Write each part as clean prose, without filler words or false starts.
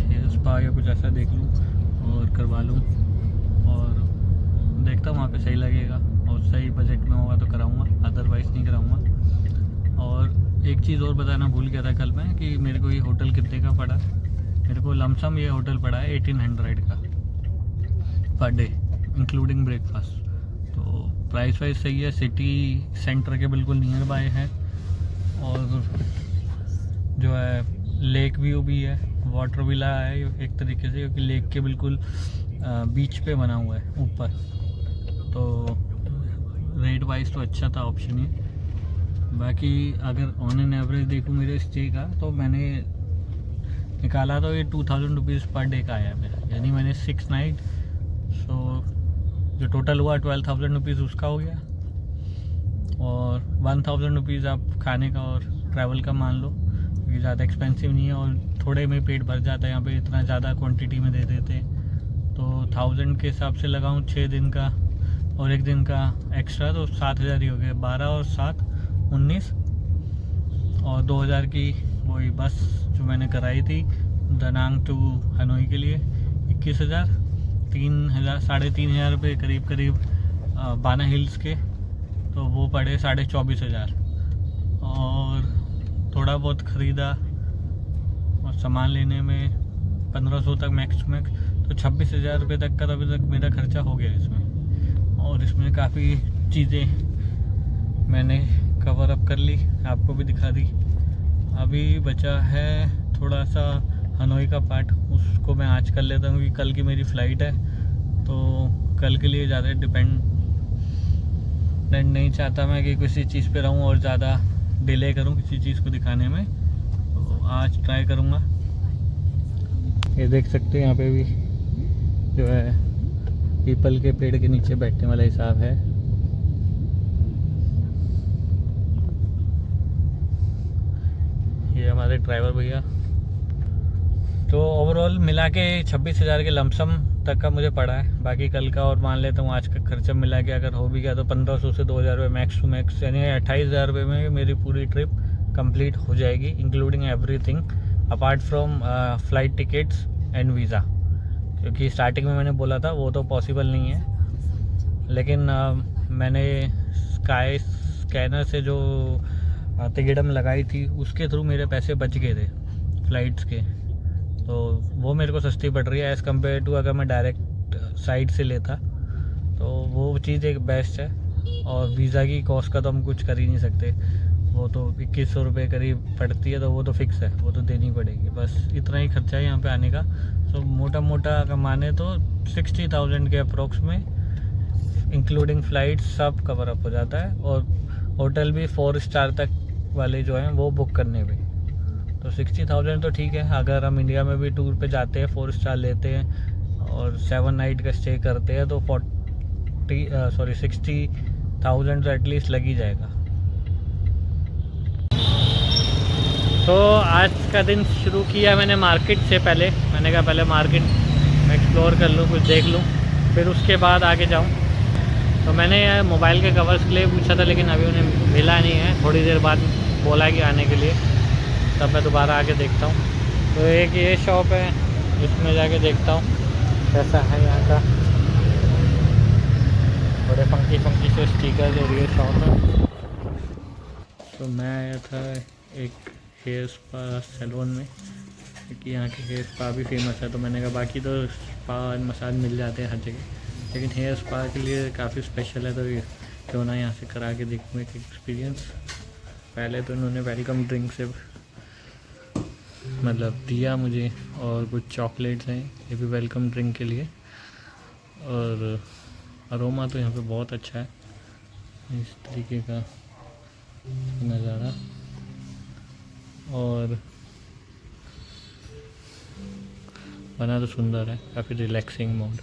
Hair spa या कुछ ऐसा देख लूँ और करवा लूँ, और देखता हूँ वहाँ पे सही लगेगा और सही बजट में होगा तो कराऊँगा, अदरवाइज़ नहीं कराऊँगा। और एक चीज़ और बताना भूल गया था कल मैं कि मेरे को ये होटल कितने का पड़ा। मेरे को लमसम ये होटल पड़ा है 1800 का पर डे इंक्लूडिंग ब्रेकफास्ट। तो प्राइस वाइज सही है, सिटी सेंटर के बिल्कुल नियर बाय है, और जो है लेक व्यू भी है, वाटर विला है एक तरीके से, क्योंकि लेक के बिल्कुल बीच पे बना हुआ है ऊपर। तो रेट वाइज तो अच्छा था ऑप्शन ये। बाकी अगर ऑन एन एवरेज देखूँ मेरे स्टे का, तो मैंने निकाला तो ये 2000 रुपीज़ पर डे का आया मेरा, यानी मैंने 6 नाइट, सो जो टोटल हुआ 12,000 रुपीज़ उसका हो गया, और 1000 रुपीज़ आप खाने का और ट्रैवल का मान लो, क्योंकि ज़्यादा एक्सपेंसिव नहीं है और थोड़े में पेट भर जाता है। यहाँ पे इतना ज़्यादा क्वांटिटी में दे देते हैं, तो 1000 के हिसाब से लगाऊँ 6 दिन का और 1 दिन का एक्स्ट्रा, तो 7000 ही हो गए। 12 और 7 19, और 2000 की वही बस जो मैंने कराई थी दनांग टू हनोई के लिए 21,000, 3,000 3,500 रुपये करीब बाना हिल्स के, तो वो पड़े 24,500। और थोड़ा बहुत ख़रीदा और सामान लेने में 1500 तक मैक्स टू मैक्स, तो 26,000 रुपये तक का अभी तक मेरा खर्चा हो गया इसमें। और इसमें काफ़ी चीज़ें मैंने कवर अप कर ली, आपको भी दिखा दी। अभी बचा है थोड़ा सा हनोई का पार्ट, उसको मैं आज कर लेता हूँ क्योंकि कल की मेरी फ़्लाइट है, तो कल के लिए ज़्यादा डिपेंड नहीं चाहता मैं कि किसी चीज़ पे रहूँ और ज़्यादा डिले करूँ किसी चीज़ को दिखाने में, तो आज ट्राई करूँगा। ये देख सकते हैं यहाँ पे भी जो है पीपल के पेड़ के नीचे बैठने वाला हिसाब है। ये हमारे ड्राइवर भैया। तो ओवरऑल मिला के 26,000 के लमसम तक का मुझे पड़ा है। बाकी कल का और मान लेता हूँ आज का खर्चा मिला के अगर हो भी गया तो 1500 से 2000 रुपये मैक्स टू मैक्स, यानी 28,000 रुपये में मेरी पूरी ट्रिप कंप्लीट हो जाएगी, including everything apart from flight tickets and visa. क्योंकि स्टार्टिंग में मैंने बोला था वो तो पॉसिबल नहीं है, लेकिन मैंने स्काई स्कैनर से जो टिकट लगाई थी उसके थ्रू मेरे पैसे बच गए थे फ़्लाइट्स के, तो वो मेरे को सस्ती पड़ रही है एज़ कम्पेयर टू अगर मैं डायरेक्ट साइट से लेता, तो वो चीज़ एक बेस्ट है। और वीज़ा की कॉस्ट का तो हम कुछ कर ही नहीं सकते, वो तो 2100 रुपये करीब पड़ती है, तो वो तो फिक्स है, वो तो देनी पड़ेगी। बस इतना ही खर्चा है यहाँ पे आने का। तो मोटा मोटा अगर माने तो 60,000 के अप्रोक्स में इंक्लूडिंग फ़्लाइट सब कवर अप हो जाता है, और होटल भी 4 स्टार तक वाले जो हैं वो बुक करने पे, तो 60,000 तो ठीक है। अगर हम इंडिया में भी टूर पे जाते हैं 4 स्टार लेते हैं और 7 नाइट का स्टे करते हैं तो 60,000 तो एटलीस्ट लग ही जाएगा। तो आज का दिन शुरू किया मैंने मार्केट से। पहले मैंने कहा पहले मार्केट एक्सप्लोर कर लूँ, कुछ देख लूँ, फिर उसके बाद आगे जाऊँ। तो मैंने मोबाइल के कवर्स के लिए पूछा था, लेकिन अभी उन्हें मिला नहीं है। थोड़ी देर बाद बोला कि आने के लिए, तब मैं दोबारा आके देखता हूँ। तो एक ये शॉप है, इसमें जाके देखता हूँ कैसा है यहाँ का। बड़े फंकी से स्टिकर्स और ये शॉप है। तो मैं आया था एक हेयर स्पा सैलून में, क्योंकि यहाँ के हेयर स्पा भी फेमस है। तो मैंने कहा बाकी तो स्पा मसाज मिल जाते हैं हर जगह, लेकिन हेयर स्पा के लिए काफ़ी स्पेशल है, तो ये क्यों ना यहाँ से करा के देखूँ एक एक्सपीरियंस। पहले तो इन्होंने वेलकम ड्रिंक से मतलब दिया मुझे, और कुछ चॉकलेट्स हैं, ये भी वेलकम ड्रिंक के लिए। और अरोमा तो यहाँ पे बहुत अच्छा है, इस तरीके का नज़ारा। और बना तो सुंदर है, काफ़ी रिलैक्सिंग मोड।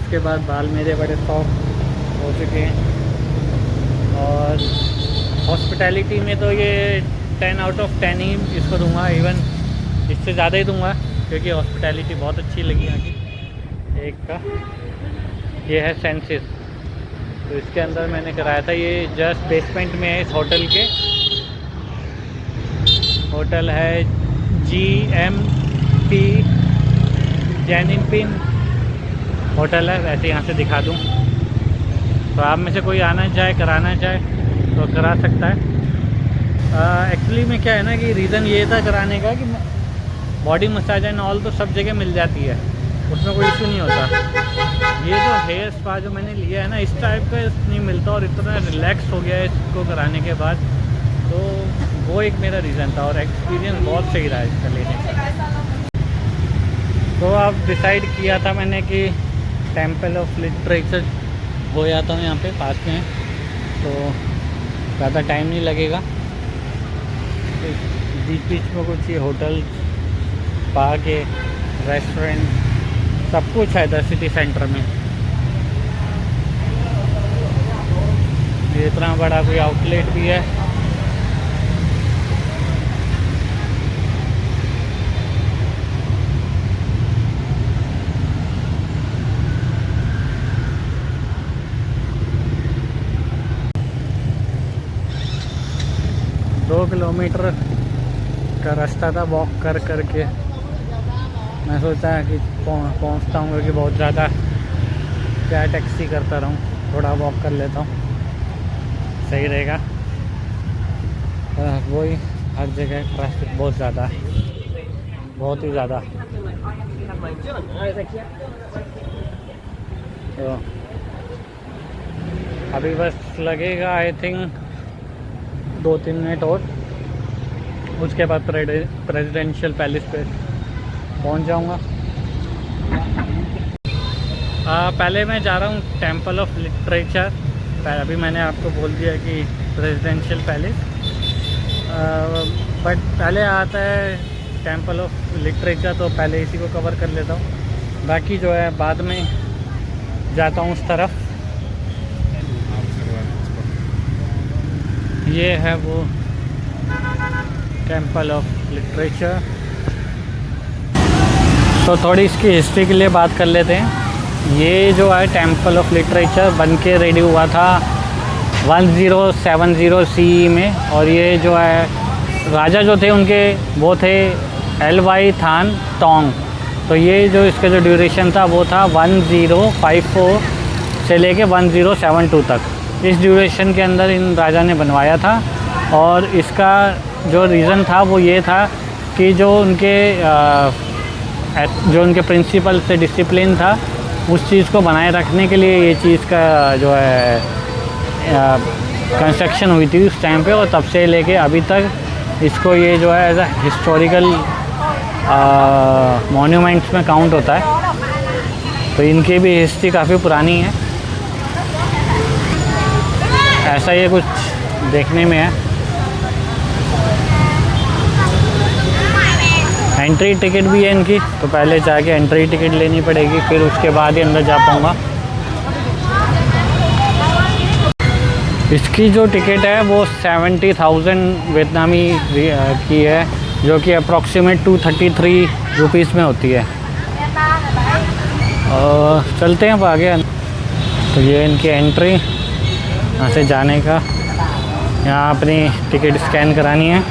उसके बाद बाल मेरे बड़े सॉफ्ट हो चुके हैं। और हॉस्पिटैलिटी में तो ये 10 आउट ऑफ 10 ही इसको दूंगा, इवन इससे ज़्यादा ही दूंगा, क्योंकि हॉस्पिटैलिटी बहुत अच्छी लगी यहाँ की। एक का ये है सेंसिस, तो इसके अंदर मैंने कराया था। ये जस्ट बेसमेंट में है इस होटल के। होटल है GMP जैनिनपिन होटल है, वैसे यहाँ से दिखा दूँ तो आप में से कोई आना चाहे कराना चाहे तो करा सकता है। एक्चुअली में क्या है ना कि रीज़न ये था कराने का कि बॉडी मसाज एंड ऑल तो सब जगह मिल जाती है, उसमें कोई इशू नहीं होता। ये जो हेयर स्पा जो मैंने लिया है ना, इस टाइप का नहीं मिलता और इतना रिलैक्स हो गया है इसको कराने के बाद, तो वो एक मेरा रीज़न था। और एक्सपीरियंस बहुत सही रहा इसका लेने का। तो अब डिसाइड किया था मैंने कि टेम्पल ऑफ लिटरेचर हो जाता हूँ, यहाँ पे पास में है, तो ज़्यादा टाइम नहीं लगेगा। बीच बीच में कुछ ये होटल, पार्क है, रेस्टोरेंट, सब कुछ है इधर सिटी सेंटर में। ये इतना बड़ा कोई आउटलेट भी है। दो किलोमीटर का रास्ता था वॉक कर के। मैं सोचा कि पहुंचता हूँ, क्योंकि बहुत ज़्यादा क्या टैक्सी करता रहूँ, थोड़ा वॉक कर लेता हूँ, सही रहेगा। वही हर जगह ट्रैफिक बहुत ज़्यादा है, बहुत ही ज़्यादा। तो अभी बस लगेगा आई थिंक 2-3 मिनट और, उसके बाद प्रेसिडेंशियल पैलेस पे पहुंच जाऊंगा। पहले मैं जा रहा हूँ टेम्पल ऑफ लिटरेचर। अभी मैंने आपको बोल दिया कि प्रेसिडेंशियल पैलेस, बट पहले आता है टेम्पल ऑफ लिटरेचर, तो पहले इसी को कवर कर लेता हूँ। बाकी जो है बाद में जाता हूँ उस तरफ। ये है वो टेम्पल ऑफ लिटरेचर। तो थोड़ी इसकी हिस्ट्री के लिए बात कर लेते हैं। ये जो है टेम्पल ऑफ लिटरेचर बन के रेडी हुआ था 1070 CE में, और ये जो है राजा जो थे उनके वो थे LY थान तोंग। तो ये जो इसका जो ड्यूरेशन था वो था 1054 से लेके 1072 तक। इस ड्यूरेशन के अंदर इन राजा ने बनवाया था, और इसका जो रीज़न था वो ये था कि जो उनके प्रिंसिपल से डिसिप्लिन था, उस चीज़ को बनाए रखने के लिए ये चीज़ का जो है कंस्ट्रक्शन हुई थी उस टाइम पे, और तब से लेके अभी तक इसको ये जो है एज अ हिस्टोरिकल मॉन्यूमेंट्स में काउंट होता है। तो इनकी भी हिस्ट्री काफ़ी पुरानी है। ऐसा ये कुछ देखने में है। एंट्री टिकट भी है इनकी, तो पहले जाके एंट्री टिकट लेनी पड़ेगी, फिर उसके बाद ही अंदर जा पाऊँगा। इसकी जो टिकट है वो 70,000 वियतनामी की है, जो कि अप्रॉक्सीमेट 233 रुपीज़ में होती है। और चलते हैं अब आगे। तो ये इनकी एंट्री, यहाँ से जाने का, यहाँ अपनी टिकट स्कैन करानी है।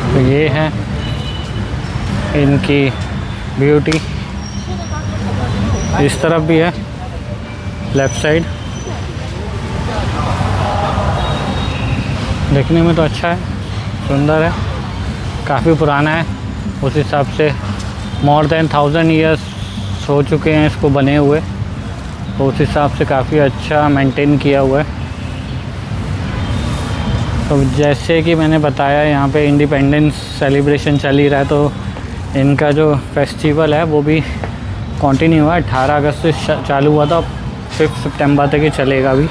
तो ये है इनकी ब्यूटी। इस तरफ भी है लेफ़्ट साइड। देखने में तो अच्छा है, सुंदर है, काफ़ी पुराना है। उस हिसाब से मोर देन 1000 ईयर्स हो चुके हैं इसको बने हुए, तो उस हिसाब से काफ़ी अच्छा मेंटेन किया हुआ है। तो जैसे कि मैंने बताया, यहाँ पे इंडिपेंडेंस सेलिब्रेशन चल ही रहा है, तो इनका जो फेस्टिवल है वो भी कंटिन्यू हुआ। 18 अगस्त से चालू हुआ था, 5 सितंबर तक ही चलेगा अभी।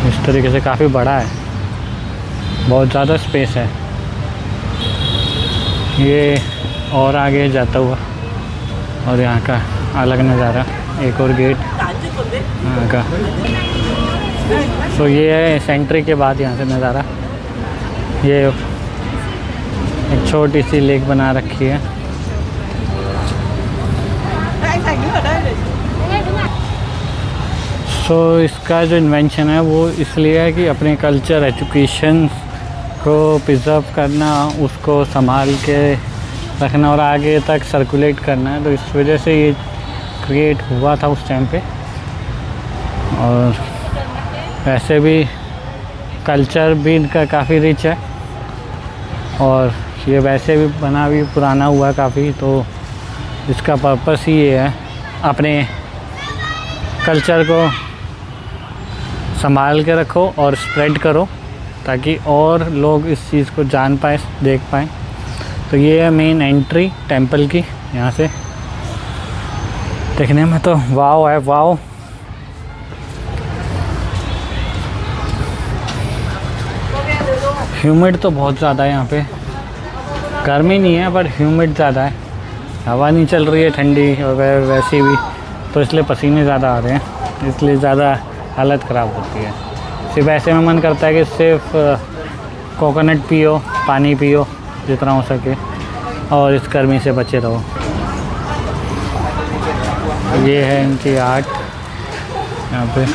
इस तरीके से काफ़ी बड़ा है। बहुत ज़्यादा स्पेस है। ये और आगे जाता हुआ और यहाँ का अलग नज़ारा, एक और गेट यहाँ का। तो ये है सेंट्री के बाद यहाँ से नज़ारा। ये एक छोटी सी लेक बना रखी है। सो इसका जो इन्वेंशन है वो इसलिए है कि अपने कल्चर, एजुकेशन को प्रिजर्व करना, उसको संभाल के रखना और आगे तक सर्कुलेट करना है। तो इस वजह से ये क्रिएट हुआ था उस टाइम पे। और वैसे भी कल्चर भी इनका काफ़ी रिच है और ये वैसे भी बना भी पुराना हुआ काफ़ी। तो इसका पर्पस ही ये है अपने कल्चर को संभाल के रखो और स्प्रेड करो ताकि और लोग इस चीज़ को जान पाए, देख पाएँ। तो ये है मेन एंट्री टेंपल की। यहाँ से देखने में तो वाव है, वाव। ह्यूमिड तो बहुत ज़्यादा है यहाँ पे, गर्मी नहीं है पर ह्यूमिड ज़्यादा है। हवा नहीं चल रही है ठंडी और वैसे भी, तो इसलिए पसीने ज़्यादा आ रहे हैं, इसलिए ज़्यादा हालत ख़राब होती है। सिर्फ ऐसे में मन करता है कि सिर्फ कोकोनट पियो, पानी पियो जितना हो सके और इस गर्मी से बचे रहो। ये है इनकी आर्ट यहाँ पे।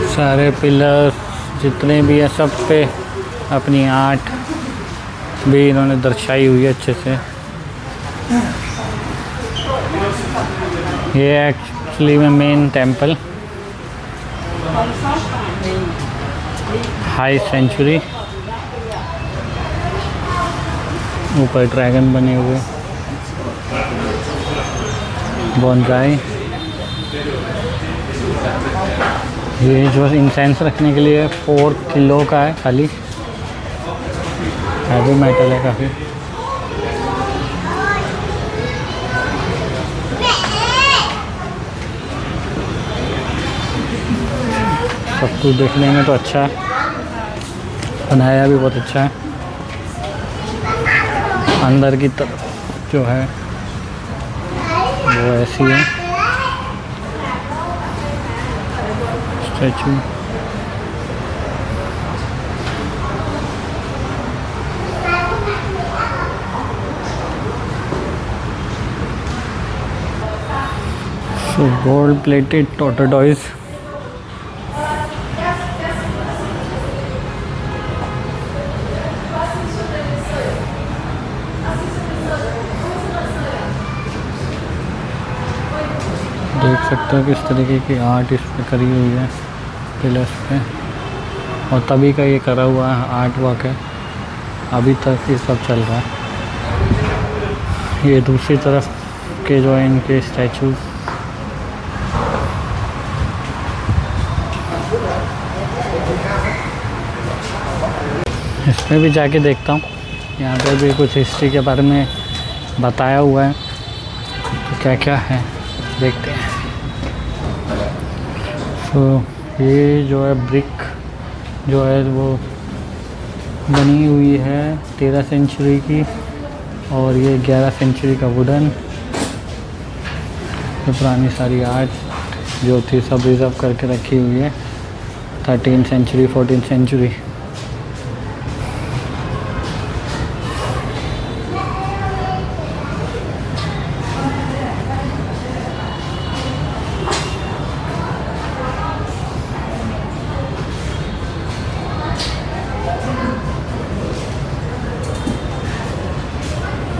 सारे पिलर्स जितने भी हैं सब पे अपनी आर्ट भी इन्होंने दर्शाई हुई है अच्छे से। ये एक्चुअली में मेन टेंपल, हाई सेंचुरी, ऊपर ड्रैगन बने हुए, बोनसाई। ये जो इंसेंस रखने के लिए 4 किलो का है खाली, हैवी मेटल है काफ़ी। सब कुछ देखने में तो अच्छा है, बनाया भी बहुत अच्छा है। अंदर की तरफ जो है वो ऐसी है statue. So gold plated tortoise. देख सकते हो किस तरीके की आर्ट इस पे करी हुई है पिलर्स पे, और तभी का ये करा हुआ है आर्ट वर्क है, अभी तक ये सब चल रहा है। ये दूसरी तरफ के जो है इनके स्टैचू, इसमें भी जाके देखता हूँ। यहाँ पे भी कुछ हिस्ट्री के बारे में बताया हुआ है, तो क्या क्या है देखते हैं। तो ये जो है ब्रिक जो है वो बनी हुई है 13 सेंचुरी की, और ये 11 सेंचुरी का वुडन। तो पुरानी सारी आर्ट जो थी सब रिजर्व करके रखी हुई है, 13 सेंचुरी, 14 सेंचुरी।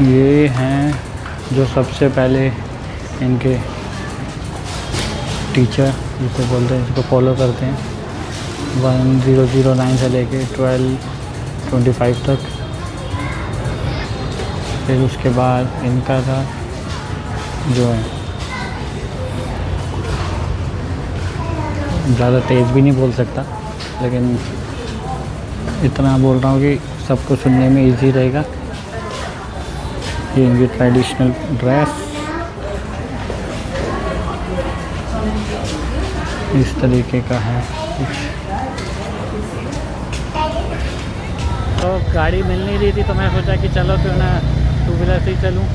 ये हैं जो सबसे पहले इनके टीचर जिसे बोलते हैं, इसको फॉलो करते हैं 1009 से लेके 1225 तक। फिर उसके बाद इनका था जो है, ज़्यादा तेज़ भी नहीं बोल सकता लेकिन इतना बोल रहा हूँ कि सबको सुनने में इजी रहेगा। ये इनकी ट्रेडिशनल ड्रेस, इस तरीके का है कुछ। तो गाड़ी मिल नहीं रही थी तो मैं सोचा कि चलो क्यों ना 2 व्हीलर से ही चलूँ,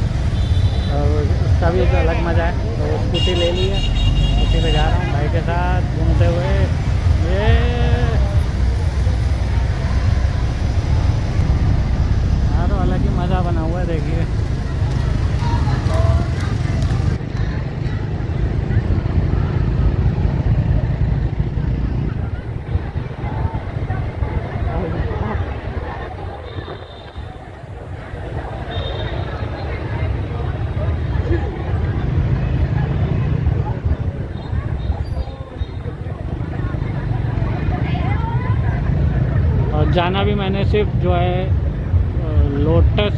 और उसका भी एक अलग मज़ा है। तो स्कूटी ले ली है, स्कूटी पे जा रहा हूँ भाई के साथ घूमते हुए। ये हाँ, तो अलग ही मज़ा बना हुआ है, देखिए। और जाना भी मैंने सिर्फ जो है लोटस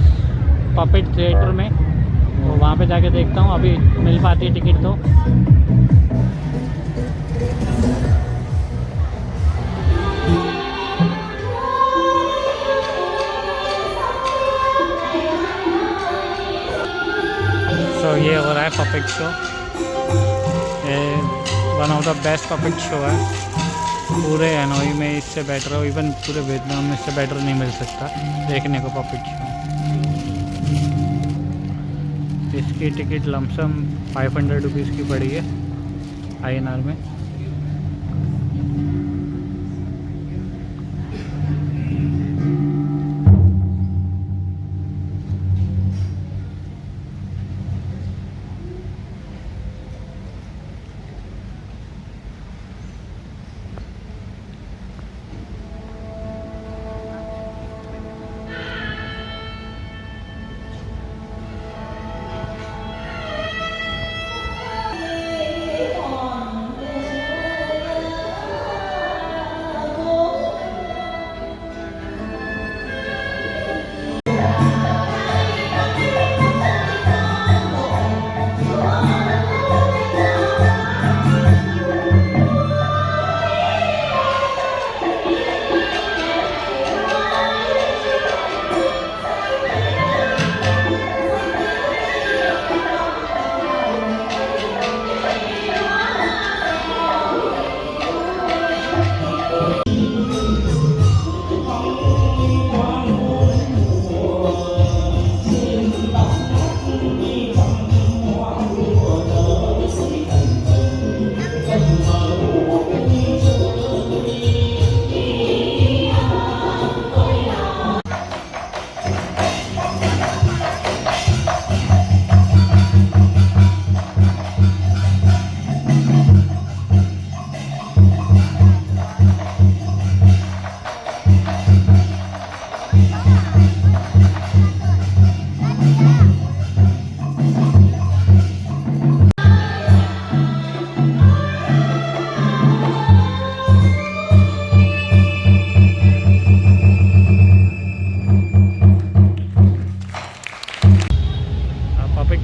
पपेट थिएटर में, तो वहाँ पे जाके देखता हूँ अभी मिल पाती है टिकट तो। तो ये हो रहा है puppet show, one of the best puppet show है पूरे हनोई में। इससे बेटर हो, इवन पूरे वियतनाम में इससे बेटर नहीं मिल सकता देखने को पपेट शो। इसकी टिकट लमसम 500 रुपीज़ की पड़ी है INR में।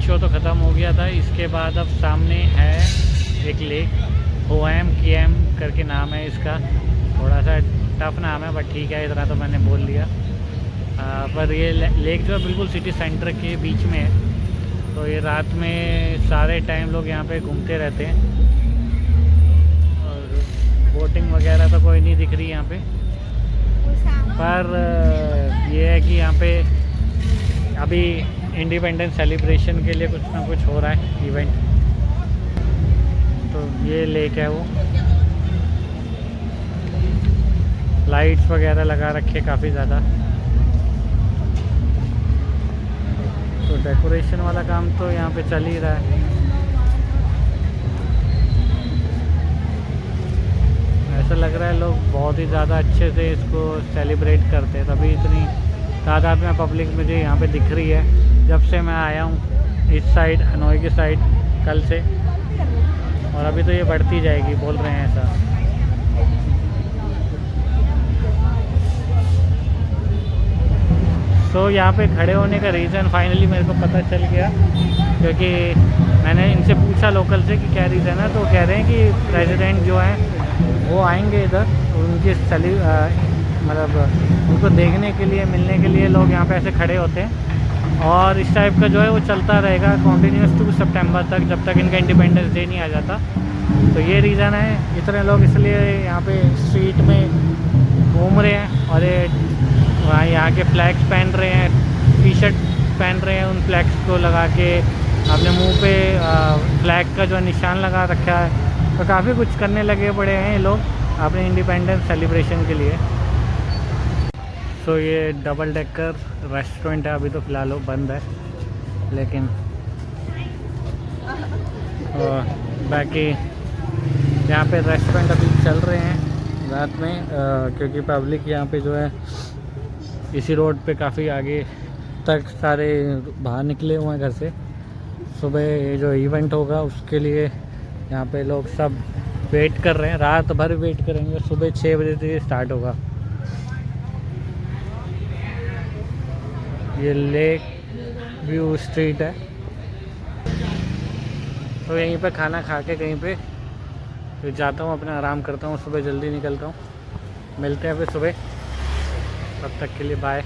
शो तो ख़त्म हो गया था। इसके बाद अब सामने है एक लेक, होएम किएम करके नाम है इसका। थोड़ा सा टफ नाम है बट ठीक है, इतना तो मैंने बोल लिया। पर ये लेक जो है बिल्कुल सिटी सेंटर के बीच में है, तो ये रात में सारे टाइम लोग यहाँ पे घूमते रहते हैं। और बोटिंग वगैरह तो कोई नहीं दिख रही यहाँ पे, पर ये है कि यहाँ पे अभी इंडिपेंडेंस सेलिब्रेशन के लिए कुछ ना कुछ हो रहा है इवेंट। तो ये लेक है, वो लाइट्स वगैरह लगा रखे काफ़ी ज़्यादा। तो डेकोरेशन वाला काम तो यहाँ पे चल ही रहा है। ऐसा लग रहा है लोग बहुत ही ज़्यादा अच्छे से इसको सेलिब्रेट करते हैं, तभी इतनी तादाद में पब्लिक मुझे यहाँ पे दिख रही है जब से मैं आया हूँ इस साइड, हनोई की साइड कल से। और अभी तो ये बढ़ती जाएगी बोल रहे हैं ऐसा। तो यहाँ पे खड़े होने का रीज़न फाइनली मेरे को पता चल गया, क्योंकि मैंने इनसे पूछा लोकल से कि क्या रीज़न है। तो कह रहे हैं कि प्रेसिडेंट जो हैं वो आएंगे इधर, उनकी मतलब उनको देखने के लिए, मिलने के लिए लोग यहाँ पे ऐसे खड़े होते हैं। और इस टाइप का जो है वो चलता रहेगा कंटिन्यूस टू सितंबर तक, जब तक इनका इंडिपेंडेंस डे नहीं आ जाता। तो ये रीज़न है, इतने लोग इसलिए यहाँ पे स्ट्रीट में घूम रहे हैं और ये वहाँ यहाँ के फ्लैग्स पहन रहे हैं, टी शर्ट पहन रहे हैं, उन फ्लैग्स को लगा के अपने मुंह पे फ्लैग का जो निशान लगा रखा है। तो काफ़ी कुछ करने लगे पड़े हैं ये लोग अपने इंडिपेंडेंस सेलिब्रेशन के लिए। सो ये डबल डेकर रेस्टोरेंट है, अभी तो फ़िलहाल वो बंद है, लेकिन बाकी यहाँ पे रेस्टोरेंट अभी चल रहे हैं रात में, क्योंकि पब्लिक यहाँ पे जो है इसी रोड पे काफ़ी आगे तक सारे बाहर निकले हुए हैं घर से। सुबह ये जो इवेंट होगा उसके लिए यहाँ पे लोग सब वेट कर रहे हैं, रात भर वेट करेंगे, सुबह 6 बजे से स्टार्ट होगा। ये लेक व्यू स्ट्रीट है, तो यहीं पे खाना खा के कहीं पे फिर जाता हूँ, अपना आराम करता हूँ, सुबह जल्दी निकलता हूँ। मिलते हैं फिर सुबह, तब तक के लिए बाय।